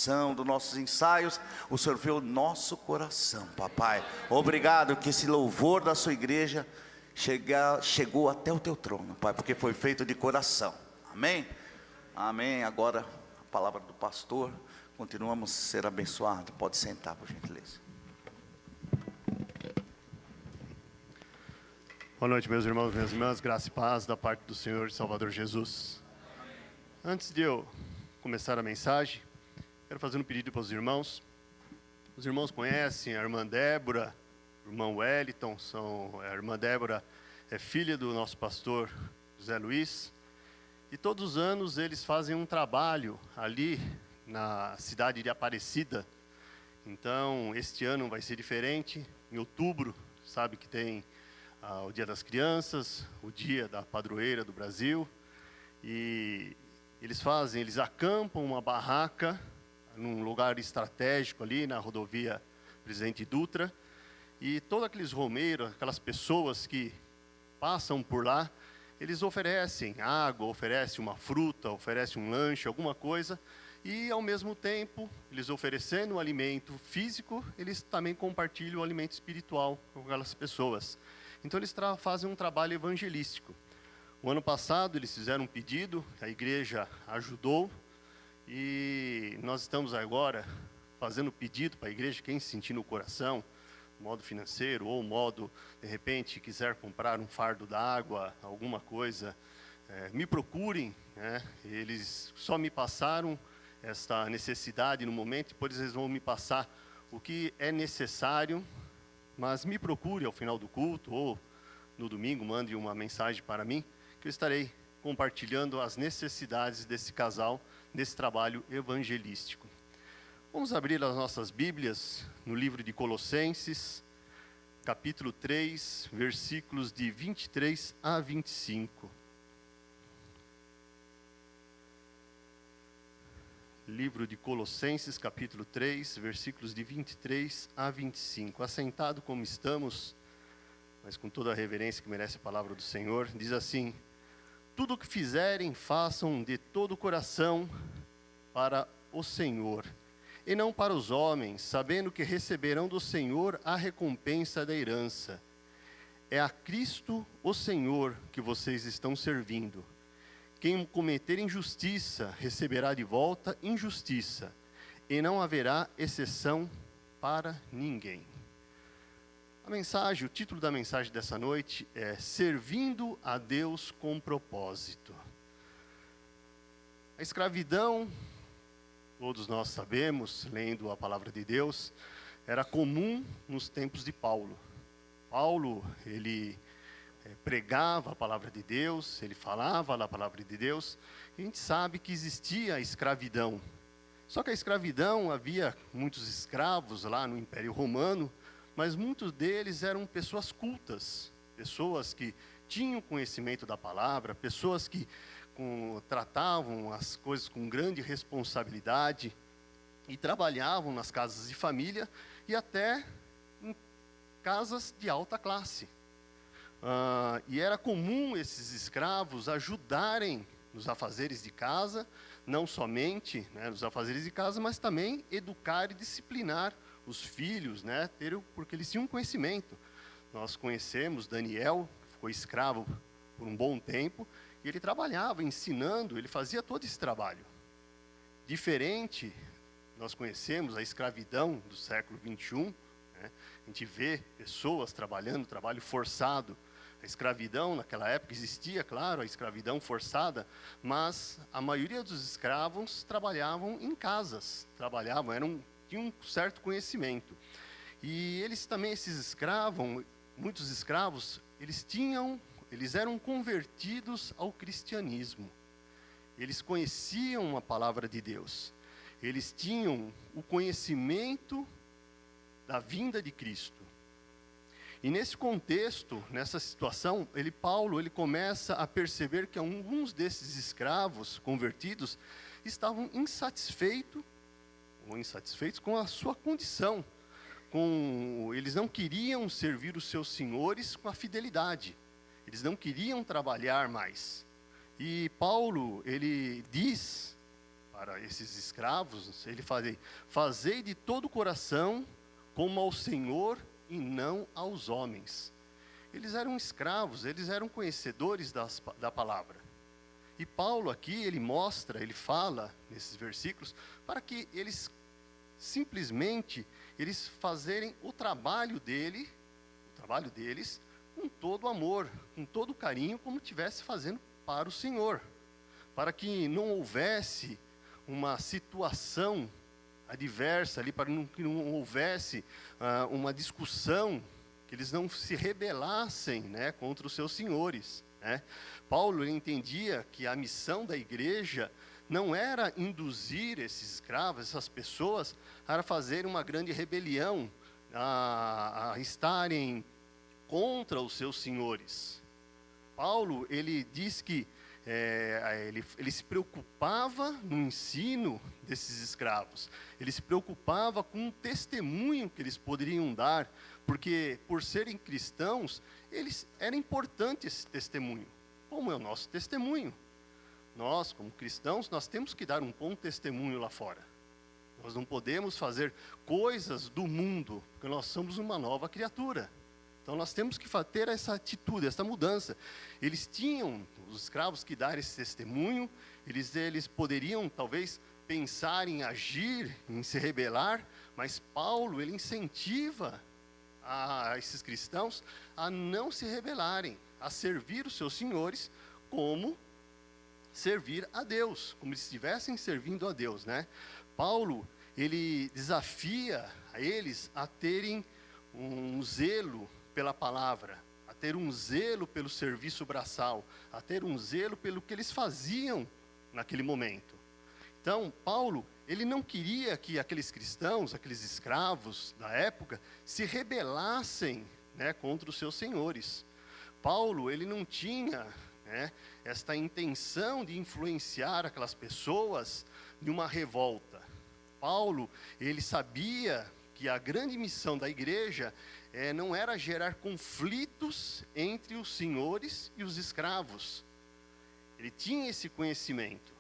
transmissão, dos nossos ensaios, o Senhor vê o nosso coração, papai. Obrigado que esse louvor da sua igreja chegou até o teu trono, pai, porque foi feito de coração. Amém? Amém. Agora a palavra do pastor. Continuamos a ser abençoados. Pode sentar, por gentileza. Boa noite, meus irmãos, minhas irmãs, graça e paz da parte do Senhor e Salvador Jesus. Antes de eu começar a mensagem, quero fazer um pedido para os irmãos. Os irmãos conhecem a irmã Débora, o irmão Wellington, a irmã Débora é filha do nosso pastor José Luiz, e todos os anos eles fazem um trabalho ali na cidade de Aparecida. Então, este ano vai ser diferente. Em outubro, sabe que tem o Dia das Crianças, o Dia da Padroeira do Brasil, e eles acampam uma barraca num lugar estratégico ali na rodovia Presidente Dutra, e todos aqueles romeiros, aquelas pessoas que passam por lá, eles oferecem água, oferecem uma fruta, oferecem um lanche, alguma coisa, e ao mesmo tempo, eles oferecendo o alimento físico, eles também compartilham o alimento espiritual com aquelas pessoas. Então eles fazem um trabalho evangelístico. O ano passado eles fizeram um pedido, a igreja ajudou, e nós estamos agora fazendo pedido para a igreja, quem se sentir no coração, modo financeiro, ou modo, de repente, quiser comprar um fardo d'água, alguma coisa, me procurem, né? Eles só me passaram esta necessidade no momento, depois eles vão me passar o que é necessário, mas me procure ao final do culto, ou no domingo, mande uma mensagem para mim, que eu estarei compartilhando as necessidades desse casal, nesse trabalho evangelístico. Vamos abrir as nossas Bíblias no livro de Colossenses, capítulo 3, versículos de 23 a 25. Livro de Colossenses, capítulo 3, versículos de 23 a 25. Assentado como estamos, mas com toda a reverência que merece a palavra do Senhor, diz assim: tudo o que fizerem, façam de todo o coração para o Senhor, e não para os homens, sabendo que receberão do Senhor a recompensa da herança. É a Cristo, o Senhor, que vocês estão servindo. Quem cometer injustiça receberá de volta injustiça, e não haverá exceção para ninguém. O título da mensagem dessa noite é Servindo a Deus com Propósito. A escravidão, todos nós sabemos, lendo a palavra de Deus, era comum nos tempos de Paulo. Paulo, ele pregava a palavra de Deus, ele falava da palavra de Deus, e a gente sabe que existia a escravidão. Só que a escravidão, havia muitos escravos lá no Império Romano, mas muitos deles eram pessoas cultas, pessoas que tinham conhecimento da palavra, pessoas que tratavam as coisas com grande responsabilidade e trabalhavam nas casas de família e até em casas de alta classe. E era comum esses escravos ajudarem nos afazeres de casa, não somente, né, nos afazeres de casa, mas também educar e disciplinar os filhos, né, porque eles tinham conhecimento. Nós conhecemos Daniel, que ficou escravo por um bom tempo, e ele trabalhava ensinando, ele fazia todo esse trabalho. Diferente, nós conhecemos a escravidão do século 21, né, a gente vê pessoas trabalhando, trabalho forçado. A escravidão, naquela época, existia, claro, a escravidão forçada, mas a maioria dos escravos trabalhavam em casas, tinham um certo conhecimento. E eles também, muitos escravos, eles eram convertidos ao cristianismo. Eles conheciam a palavra de Deus. Eles tinham o conhecimento da vinda de Cristo. E nesse contexto, nessa situação, Paulo começa a perceber que alguns desses escravos convertidos estavam insatisfeitos com a sua condição. Eles não queriam servir os seus senhores com a fidelidade. Eles não queriam trabalhar mais. E Paulo, ele diz para esses escravos, ele fazia: fazei de todo o coração como ao Senhor e não aos homens. Eles eram escravos, eles eram conhecedores da palavra. E Paulo aqui, ele mostra, ele fala nesses versículos, para que eles simplesmente, eles fazerem o trabalho deles, com todo amor, com todo carinho, como estivesse fazendo para o Senhor. Para que não houvesse uma situação adversa ali, para que não houvesse uma discussão, que eles não se rebelassem, né, contra os seus senhores, né? Paulo, ele entendia que a missão da igreja não era induzir esses escravos, essas pessoas, a fazerem uma grande rebelião, a estarem contra os seus senhores. Paulo, ele diz que ele se preocupava no ensino desses escravos, ele se preocupava com o testemunho que eles poderiam dar, porque por serem cristãos, era importante esse testemunho, como é o nosso testemunho. Nós, como cristãos, nós temos que dar um bom testemunho lá fora. Nós não podemos fazer coisas do mundo, porque nós somos uma nova criatura. Então nós temos que ter essa atitude, essa mudança. Eles tinham, os escravos, que dar esse testemunho, eles poderiam talvez pensar em agir, em se rebelar, mas Paulo, ele incentiva a esses cristãos a não se rebelarem, a servir os seus senhores como servir a Deus, como se estivessem servindo a Deus, né? Paulo, ele desafia a eles a terem um zelo pela palavra, a ter um zelo pelo serviço braçal, a ter um zelo pelo que eles faziam naquele momento. Então, Paulo, ele não queria que aqueles cristãos, aqueles escravos da época, se rebelassem, né, contra os seus senhores. Paulo, ele não tinha, né, esta intenção de influenciar aquelas pessoas de uma revolta. Paulo, ele sabia que a grande missão da igreja não era gerar conflitos entre os senhores e os escravos. Ele tinha esse conhecimento.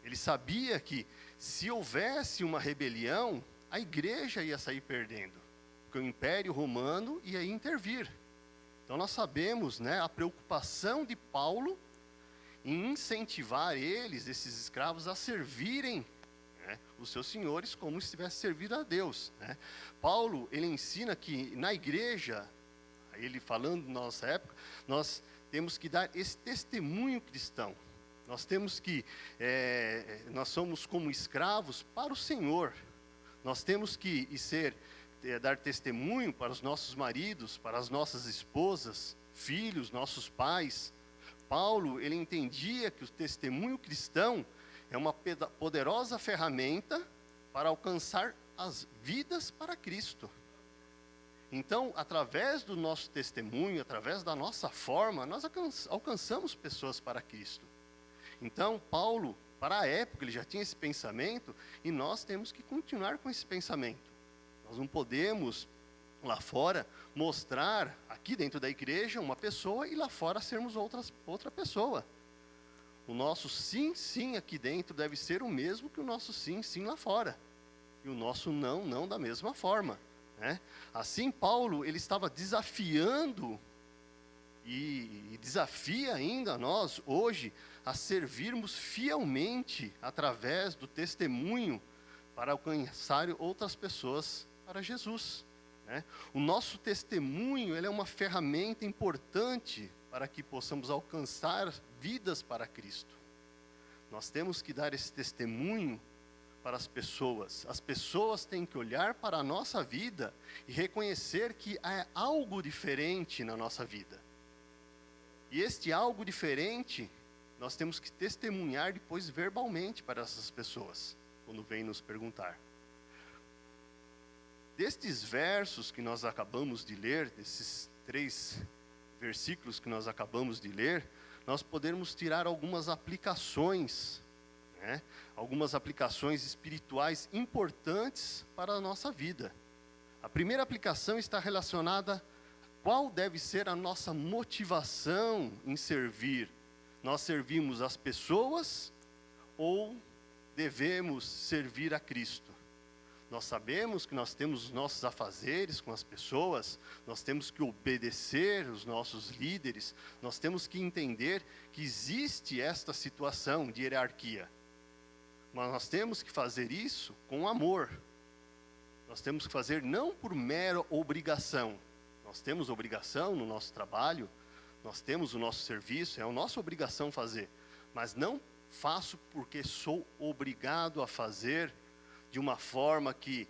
Ele sabia que se houvesse uma rebelião, a igreja ia sair perdendo, porque o Império Romano ia intervir. Então nós sabemos, né, a preocupação de Paulo em incentivar esses escravos, a servirem, né, os seus senhores como se estivesse servindo a Deus, né? Paulo, ele ensina que na igreja, ele falando na nossa época, nós temos que dar esse testemunho cristão. Nós temos que, nós somos como escravos para o Senhor. Nós temos que dar testemunho para os nossos maridos, para as nossas esposas, filhos, nossos pais. Paulo, ele entendia que o testemunho cristão é uma poderosa ferramenta para alcançar as vidas para Cristo. Então, através do nosso testemunho, através da nossa forma, nós alcançamos pessoas para Cristo. Então, Paulo, para a época, ele já tinha esse pensamento, e nós temos que continuar com esse pensamento. Nós não podemos, lá fora, mostrar aqui dentro da igreja uma pessoa e lá fora sermos outra pessoa. O nosso sim, sim aqui dentro deve ser o mesmo que o nosso sim, sim lá fora. E o nosso não, não da mesma forma, né? Assim, Paulo, ele estava desafiando e desafia ainda nós, hoje, a servirmos fielmente através do testemunho para alcançar outras pessoas para Jesus, né? O nosso testemunho, ele é uma ferramenta importante para que possamos alcançar vidas para Cristo. Nós temos que dar esse testemunho para as pessoas. As pessoas têm que olhar para a nossa vida e reconhecer que há algo diferente na nossa vida. E este algo diferente, nós temos que testemunhar depois verbalmente para essas pessoas, quando vêm nos perguntar. Destes versos que nós acabamos de ler, desses 3 versículos que nós acabamos de ler, nós podemos tirar algumas aplicações, né? Algumas aplicações espirituais importantes para a nossa vida. A primeira aplicação está relacionada a qual deve ser a nossa motivação em servir. Nós servimos as pessoas ou devemos servir a Cristo. Nós sabemos que nós temos os nossos afazeres com as pessoas, nós temos que obedecer os nossos líderes, nós temos que entender que existe esta situação de hierarquia. Mas nós temos que fazer isso com amor. Nós temos que fazer não por mera obrigação. Nós temos obrigação no nosso trabalho, nós temos o nosso serviço, é a nossa obrigação fazer. Mas não faço porque sou obrigado a fazer de uma forma que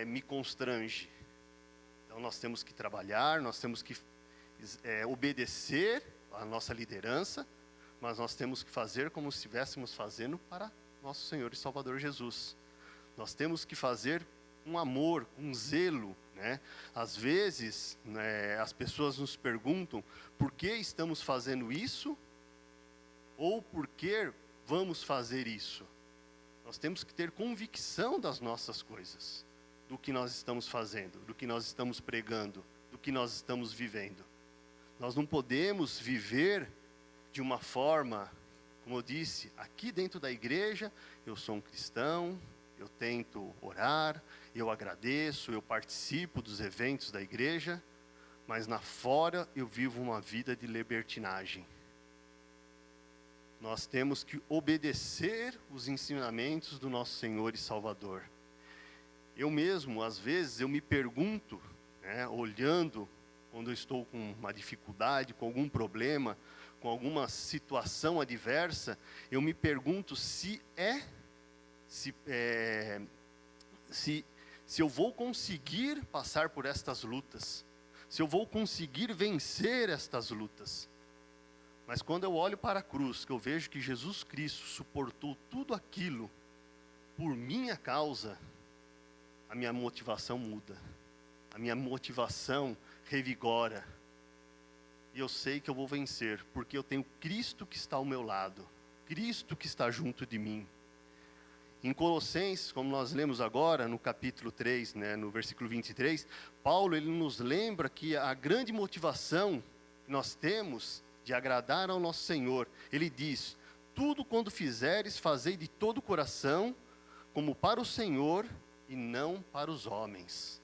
me constrange. Então nós temos que trabalhar, nós temos que obedecer à nossa liderança, mas nós temos que fazer como se estivéssemos fazendo para nosso Senhor e Salvador Jesus. Nós temos que fazer com amor, com zelo, né? Às vezes, né, as pessoas nos perguntam por que estamos fazendo isso ou por que vamos fazer isso. Nós temos que ter convicção das nossas coisas, do que nós estamos fazendo, do que nós estamos pregando, do que nós estamos vivendo. Nós não podemos viver de uma forma, como eu disse, aqui dentro da igreja, eu sou um cristão, eu tento orar, eu agradeço, eu participo dos eventos da igreja, mas na fora eu vivo uma vida de libertinagem. Nós temos que obedecer os ensinamentos do nosso Senhor e Salvador. Eu mesmo, às vezes, eu me pergunto, né, olhando, quando eu estou com uma dificuldade, com algum problema, com alguma situação adversa, eu me pergunto se eu vou conseguir passar por estas lutas, se eu vou conseguir vencer estas lutas. Mas quando eu olho para a cruz, que eu vejo que Jesus Cristo suportou tudo aquilo por minha causa, a minha motivação muda, a minha motivação revigora. E eu sei que eu vou vencer, porque eu tenho Cristo que está ao meu lado, Cristo que está junto de mim. Em Colossenses, como nós lemos agora, no capítulo 3, né, no versículo 23, Paulo ele nos lembra que a grande motivação que nós temos de agradar ao nosso Senhor, ele diz: tudo quando fizeres, fazei de todo o coração, como para o Senhor e não para os homens.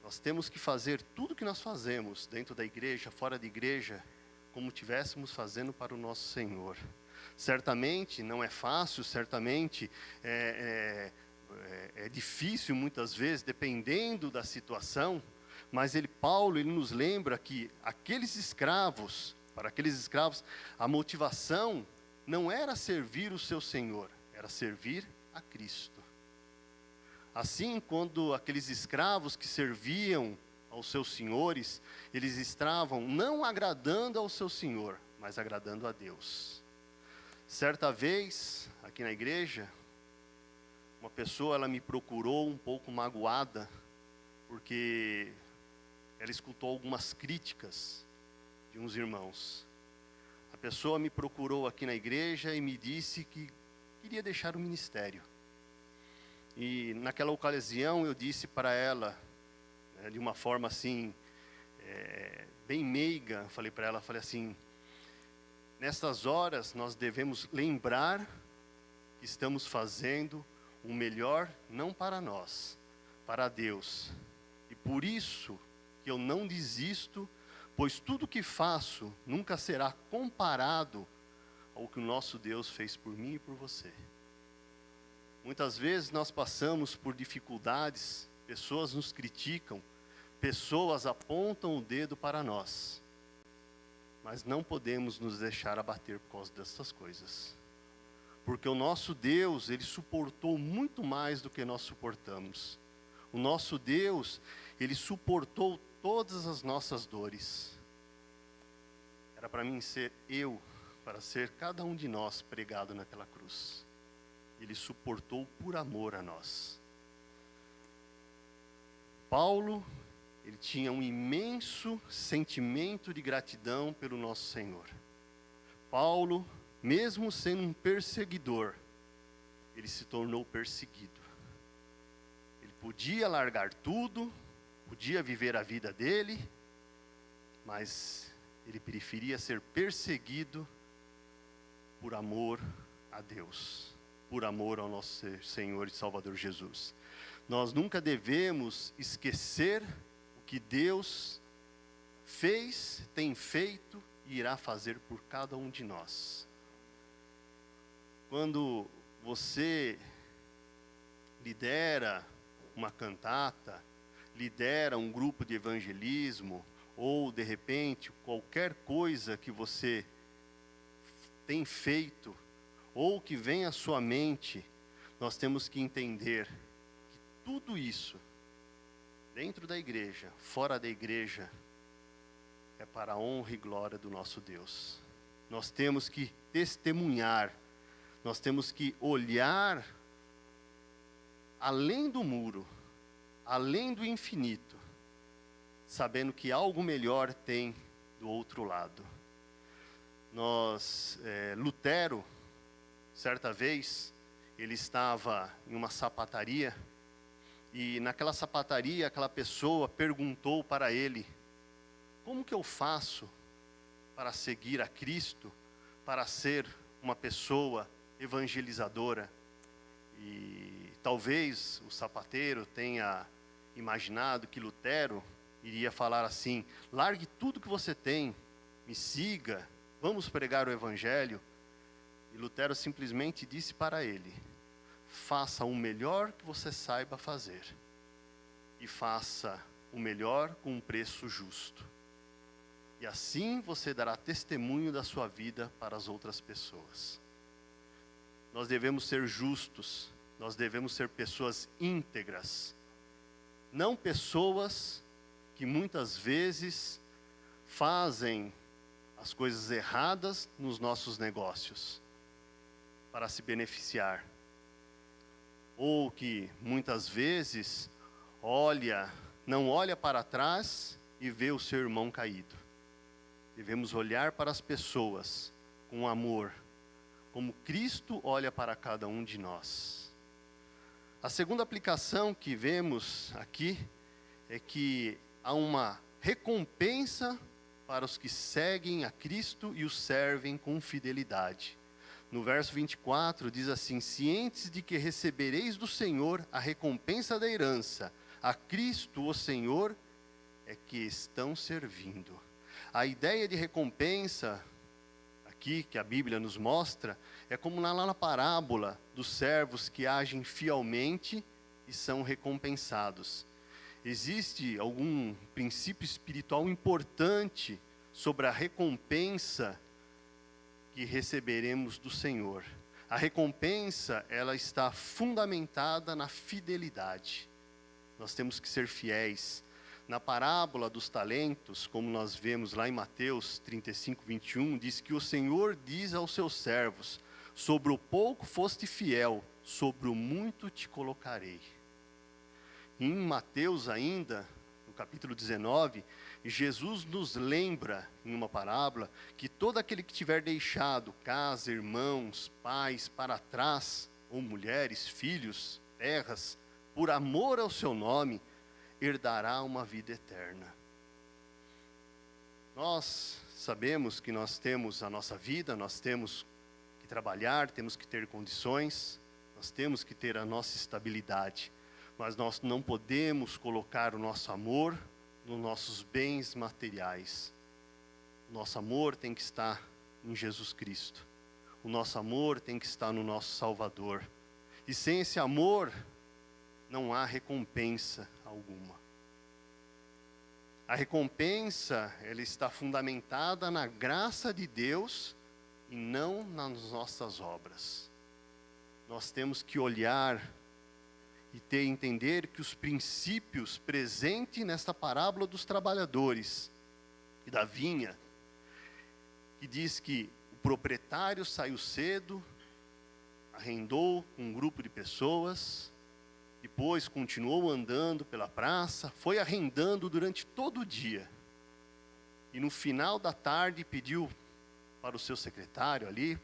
Nós temos que fazer tudo que nós fazemos, dentro da igreja, fora da igreja, como estivéssemos fazendo para o nosso Senhor. Certamente não é fácil, certamente é difícil muitas vezes, dependendo da situação, mas Paulo nos lembra que para aqueles escravos, a motivação não era servir o seu Senhor, era servir a Cristo. Assim, quando aqueles escravos que serviam aos seus senhores, eles estavam não agradando ao seu Senhor, mas agradando a Deus. Certa vez, aqui na igreja, uma pessoa ela me procurou um pouco magoada, porque ela escutou algumas críticas de uns irmãos. A pessoa me procurou aqui na igreja e me disse que queria deixar o ministério. E naquela ocasião eu disse para ela, né, de uma forma assim, bem meiga, falei para ela, falei assim: nestas horas nós devemos lembrar que estamos fazendo o melhor não para nós, para Deus. E por isso que eu não desisto, pois tudo que faço nunca será comparado ao que o nosso Deus fez por mim e por você. Muitas vezes nós passamos por dificuldades, pessoas nos criticam, pessoas apontam o dedo para nós, mas não podemos nos deixar abater por causa dessas coisas. Porque o nosso Deus, Ele suportou muito mais do que nós suportamos. O nosso Deus, Ele suportou todas as nossas dores. Era para mim ser para ser cada um de nós pregado naquela cruz. Ele suportou por amor a nós. Paulo, ele tinha um imenso sentimento de gratidão pelo nosso Senhor. Paulo, mesmo sendo um perseguidor, ele se tornou perseguido. Ele podia largar tudo, podia viver a vida dele, mas ele preferia ser perseguido por amor a Deus. por amor ao nosso Senhor e Salvador Jesus. Nós nunca devemos esquecer o que Deus fez, tem feito e irá fazer por cada um de nós. Quando você lidera uma cantata, lidera um grupo de evangelismo, ou de repente qualquer coisa que você tem feito, ou que vem à sua mente, nós temos que entender que tudo isso, dentro da igreja, fora da igreja, é para a honra e glória do nosso Deus. Nós temos que testemunhar, nós temos que olhar além do muro, além do infinito, sabendo que algo melhor tem do outro lado. Lutero, certa vez, ele estava em uma sapataria, e naquela sapataria, aquela pessoa perguntou para ele: como que eu faço para seguir a Cristo, para ser uma pessoa evangelizadora? E talvez o sapateiro tenha imaginado que Lutero iria falar assim: largue tudo que você tem, me siga, vamos pregar o evangelho. E Lutero simplesmente disse para ele: faça o melhor que você saiba fazer, e faça o melhor com um preço justo. E assim você dará testemunho da sua vida para as outras pessoas. Nós devemos ser justos, nós devemos ser pessoas íntegras, não pessoas que muitas vezes fazem as coisas erradas nos nossos negócios para se beneficiar, ou que muitas vezes não olha para trás e vê o seu irmão caído. Devemos olhar para as pessoas com amor, como Cristo olha para cada um de nós. A segunda aplicação que vemos aqui é que há uma recompensa para os que seguem a Cristo e o servem com fidelidade. No verso 24 diz assim: cientes de que recebereis do Senhor a recompensa da herança, a Cristo o Senhor é que estão servindo. A ideia de recompensa aqui que a Bíblia nos mostra é como lá na parábola dos servos que agem fielmente e são recompensados. Existe algum princípio espiritual importante sobre a recompensa que receberemos do Senhor. A recompensa, ela está fundamentada na fidelidade. Nós temos que ser fiéis. Na parábola dos talentos, como nós vemos lá em Mateus 35, 21, diz que o Senhor diz aos seus servos: sobre o pouco foste fiel, sobre o muito te colocarei. Em Mateus ainda, no capítulo 19, Jesus nos lembra, em uma parábola, que todo aquele que tiver deixado casa, irmãos, pais para trás, ou mulheres, filhos, terras, por amor ao seu nome, herdará uma vida eterna. Nós sabemos que nós temos a nossa vida, nós temos que trabalhar, temos que ter condições, nós temos que ter a nossa estabilidade, mas nós não podemos colocar o nosso amor nos nossos bens materiais. O nosso amor tem que estar em Jesus Cristo. O nosso amor tem que estar no nosso Salvador. E sem esse amor, não há recompensa alguma. A recompensa, ela está fundamentada na graça de Deus e não nas nossas obras. Nós temos que olhar e entender que os princípios presentes nesta parábola dos trabalhadores e da vinha, que diz que o proprietário saiu cedo, arrendou um grupo de pessoas, depois continuou andando pela praça, foi arrendando durante todo o dia. E no final da tarde pediu para o seu secretário ali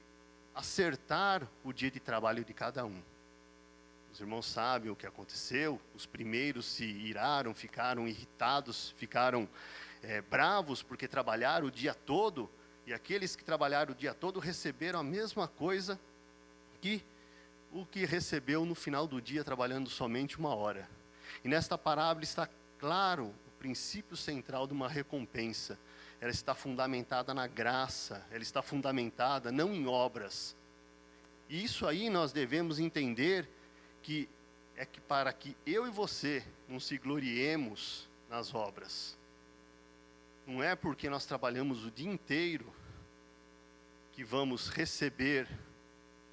acertar o dia de trabalho de cada um. Os irmãos sabem o que aconteceu. Os primeiros se iraram, ficaram irritados, ficaram bravos porque trabalharam o dia todo. E aqueles que trabalharam o dia todo receberam a mesma coisa que o que recebeu no final do dia trabalhando somente 1 hora. E nesta parábola está claro o princípio central de uma recompensa. Ela está fundamentada na graça, ela está fundamentada não em obras. E isso aí nós devemos entender que para que eu e você não se gloriemos nas obras. Não é porque nós trabalhamos o dia inteiro que vamos receber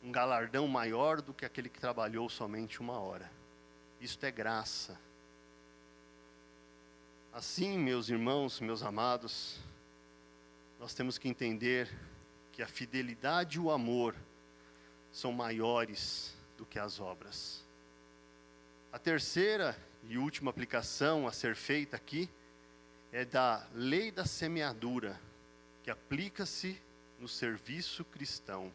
um galardão maior do que aquele que trabalhou somente 1 hora. Isto é graça. Assim, meus irmãos, meus amados, nós temos que entender que a fidelidade e o amor são maiores do que as obras. A terceira e última aplicação a ser feita aqui é da lei da semeadura, que aplica-se no serviço cristão.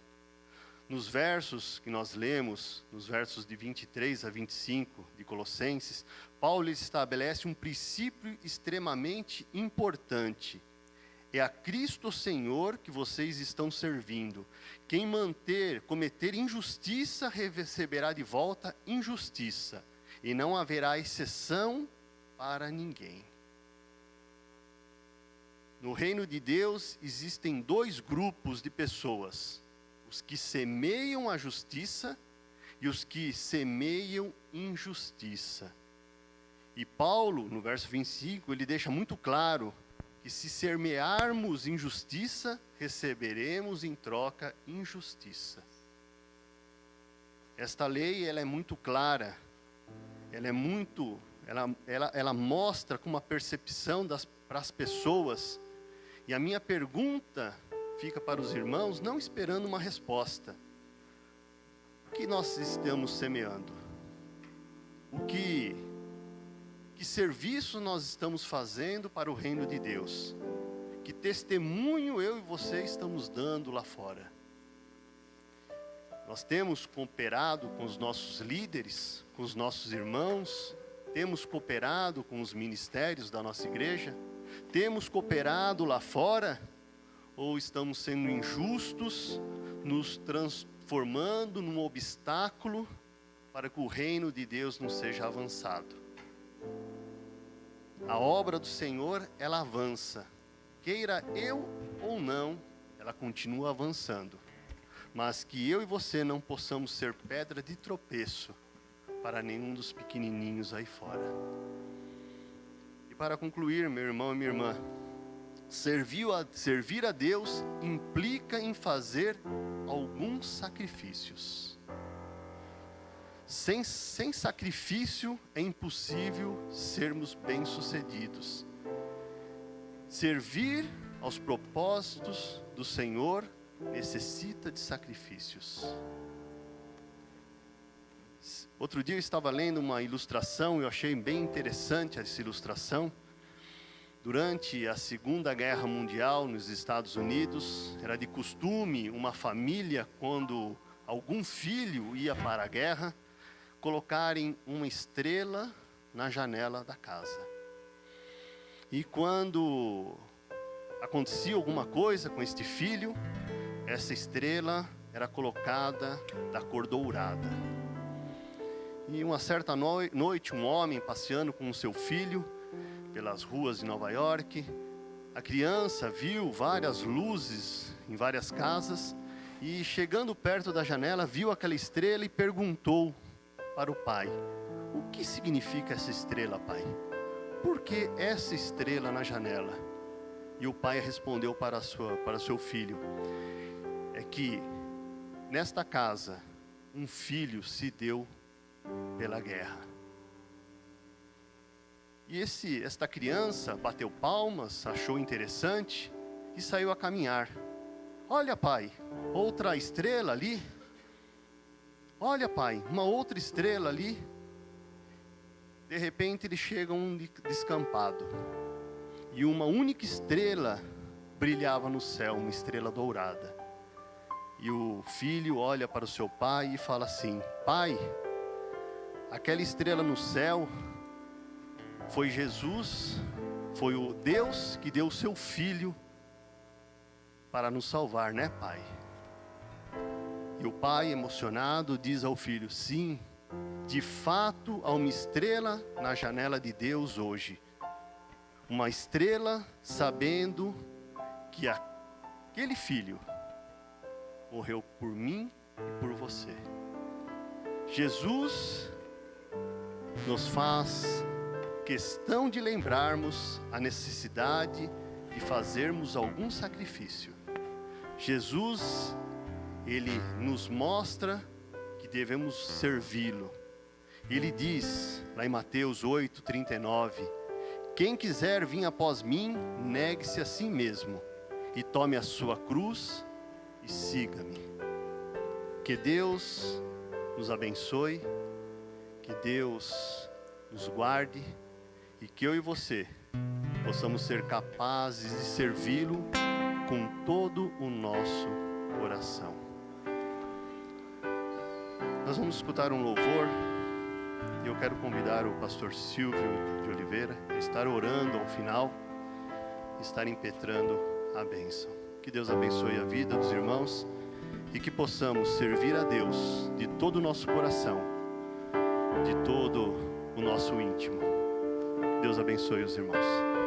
Nos versos que nós lemos, nos versos de 23 a 25 de Colossenses, Paulo estabelece um princípio extremamente importante. É a Cristo Senhor que vocês estão servindo. Quem cometer injustiça, receberá de volta injustiça, e não haverá exceção para ninguém. No reino de Deus existem 2 grupos de pessoas: os que semeiam a justiça e os que semeiam injustiça. E Paulo, no verso 25, ele deixa muito claro que se semearmos injustiça, receberemos em troca injustiça. Esta lei, ela é muito clara, ela mostra com uma percepção para as pessoas. E a minha pergunta fica para os irmãos, não esperando uma resposta: o que nós estamos semeando? Que serviço nós estamos fazendo para o reino de Deus? Que testemunho eu e você estamos dando lá fora? Nós temos cooperado com os nossos líderes, com os nossos irmãos, temos cooperado com os ministérios da nossa igreja, temos cooperado lá fora, ou estamos sendo injustos, nos transformando num obstáculo para que o reino de Deus não seja avançado? A obra do Senhor, ela avança, queira eu ou não, ela continua avançando. Mas que eu e você não possamos ser pedra de tropeço para nenhum dos pequenininhos aí fora. E para concluir, meu irmão e minha irmã, servir a Deus implica em fazer alguns sacrifícios. Sem sacrifício é impossível sermos bem-sucedidos. Servir aos propósitos do Senhor necessita de sacrifícios. Outro dia eu estava lendo uma ilustração, eu achei bem interessante essa ilustração. Durante a Segunda Guerra Mundial nos Estados Unidos, era de costume uma família, quando algum filho ia para a guerra, colocarem uma estrela na janela da casa. E quando acontecia alguma coisa com este filho, essa estrela era colocada da cor dourada. E uma certa noite, um homem passeando com o seu filho pelas ruas de Nova York, a criança viu várias luzes em várias casas e, chegando perto da janela, viu aquela estrela e perguntou para o pai: o que significa essa estrela, pai? Por que essa estrela na janela? E o pai respondeu para seu filho: é que nesta casa um filho se deu pela guerra. E esta criança bateu palmas, achou interessante e saiu a caminhar. Olha, pai, outra estrela ali. Olha, pai, uma outra estrela ali. De repente eles chegam a um descampado. E uma única estrela brilhava no céu, uma estrela dourada. E o filho olha para o seu pai e fala assim: pai, aquela estrela no céu foi Jesus, foi o Deus que deu o seu filho para nos salvar, né, pai? E o pai, emocionado, diz ao filho: sim, de fato há uma estrela na janela de Deus hoje. Uma estrela sabendo que aquele filho morreu por mim e por você. Jesus nos faz questão de lembrarmos a necessidade de fazermos algum sacrifício. Jesus, ele nos mostra que devemos servi-lo. Ele diz, lá em Mateus 8:39, quem quiser vir após mim, negue-se a si mesmo e tome a sua cruz e siga-me. Que Deus nos abençoe, que Deus nos guarde e que eu e você possamos ser capazes de servi-lo com todo o nosso coração. Nós vamos escutar um louvor e eu quero convidar o pastor Silvio de Oliveira a estar orando ao final, estar impetrando a bênção. Que Deus abençoe a vida dos irmãos e que possamos servir a Deus de todo o nosso coração, de todo o nosso íntimo. Deus abençoe os irmãos.